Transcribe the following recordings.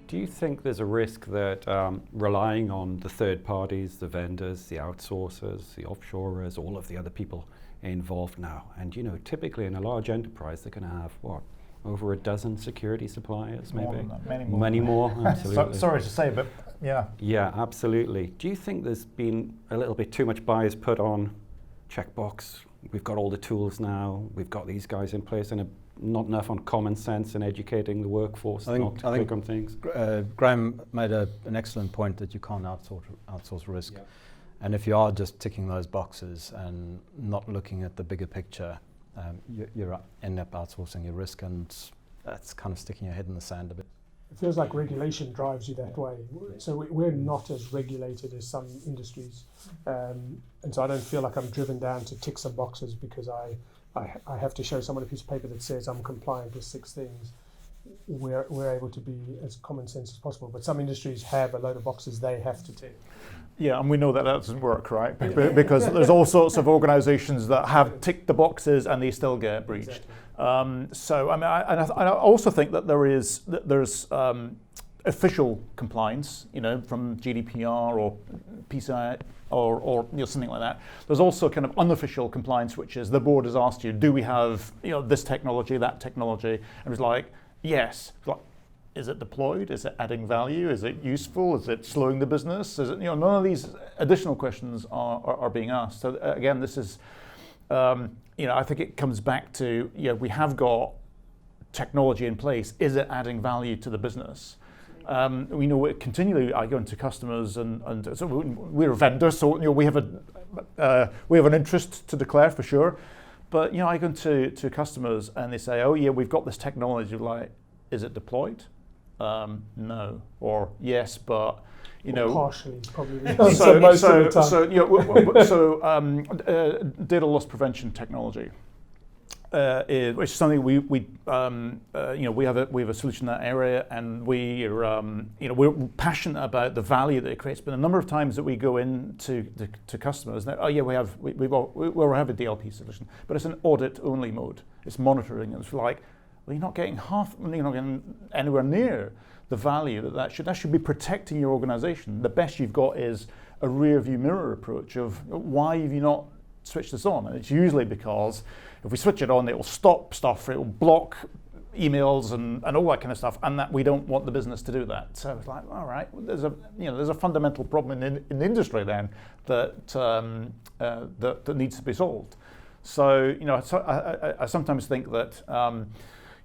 Do you think there's a risk that relying on the third parties, the vendors, the outsourcers, the offshorers, all of the other people involved now, and typically in a large enterprise they're going to have over a dozen security suppliers, maybe many more. Absolutely. Sorry to say, but yeah. Yeah, absolutely. Do you think there's been a little bit too much bias put on checkbox? We've got all the tools now. We've got these guys in place, and not enough on common sense and educating the workforce not to click on things. Graeme made an excellent point that you can't outsource risk. Yeah. And if you are just ticking those boxes and not looking at the bigger picture, you end up outsourcing your risk, and that's kind of sticking your head in the sand a bit. It feels like regulation drives you that way. So we're not as regulated as some industries. And so I don't feel like I'm driven down to tick some boxes because I have to show someone a piece of paper that says I'm compliant with 6 things. We're able to be as common sense as possible. But some industries have a load of boxes they have to tick. Yeah, and we know that doesn't work, right? Because there's all sorts of organisations that have ticked the boxes and they still get breached. Exactly. So I mean, I also think that there's official compliance, from GDPR or PCI or something like that. There's also kind of unofficial compliance, which is the board has asked you, do we have this technology, that technology, and it's like, yes. Is it deployed? Is it adding value? Is it useful? Is it slowing the business? Is it, none of these additional questions are being asked. So again, this is, I think it comes back to, we have got technology in place. Is it adding value to the business? We know continually I go into customers and so we're a vendor, so we have an interest to declare for sure. But I go into customers and they say, oh yeah, we've got this technology. Like, is it deployed? No, or yes, but partially probably. Data loss prevention technology, which is something we have a solution in that area, and we're passionate about the value that it creates. But a number of times that we go into to customers, oh yeah, we have a DLP solution, but it's an audit only mode. It's monitoring. It's like, well, you're not getting anywhere near the value that should be protecting your organization. The best you've got is a rear view mirror approach of why have you not switched this on? And it's usually because if we switch it on, it will stop stuff, it will block emails and all that kind of stuff, and that we don't want the business to do that. So it's like, all right, there's a fundamental problem in the industry then that needs to be solved. So I sometimes think that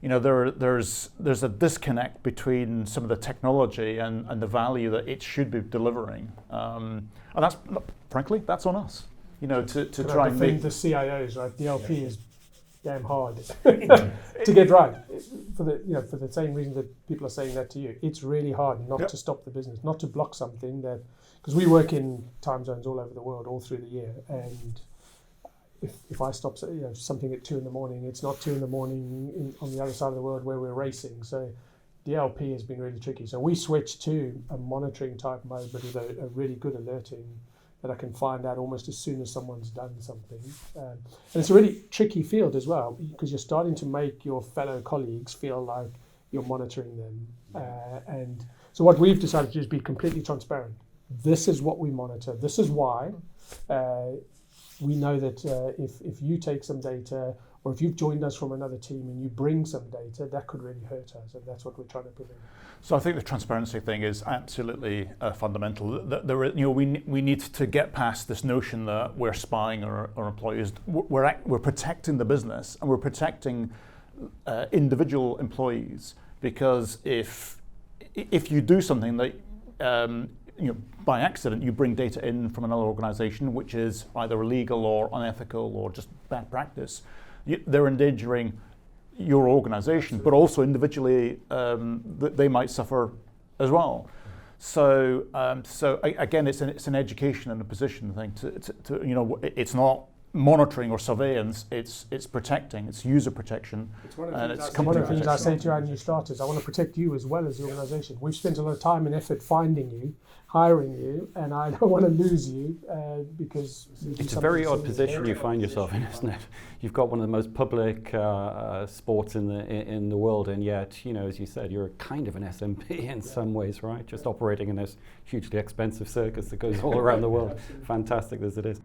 there's a disconnect between some of the technology and the value that it should be delivering, and that's frankly that's on us, to try and defend the CIOs, right? DLP is damn hard to get right for the same reason that people are saying that to you. It's really hard not to stop the business, not to block something that, because we work in time zones all over the world, all through the year, and if I stop something at 2 a.m, it's not 2 a.m. on the other side of the world where we're racing. So DLP has been really tricky. So we switched to a monitoring type mode, but with a really good alerting that I can find out almost as soon as someone's done something. And it's a really tricky field as well, because you're starting to make your fellow colleagues feel like you're monitoring them. And so what we've decided to do is be completely transparent. This is what we monitor. This is why. We know that if you take some data, or if you've joined us from another team and you bring some data, that could really hurt us, and that's what we're trying to prevent. So I think the transparency thing is absolutely fundamental. We need to get past this notion that we're spying our employees. We're protecting the business, and we're protecting individual employees, because if you do something that by accident you bring data in from another organization which is either illegal or unethical or just bad practice, they're endangering your organization, but also individually they might suffer as well. So again, it's an education and a position thing. It's not monitoring or surveillance, it's protecting, it's user protection, It's one and of it's the company things I say protection. to our new starters. I want to protect you as well as the organisation. We've spent a lot of time and effort finding you, hiring you, and I don't want to lose you because it's a very odd position you find yourself in, isn't it? You've got one of the most public sports in the world, and yet, you know, as you said, you're kind of an SMP in some ways, right? Just operating in this hugely expensive circus that goes all around the world, fantastic as it is.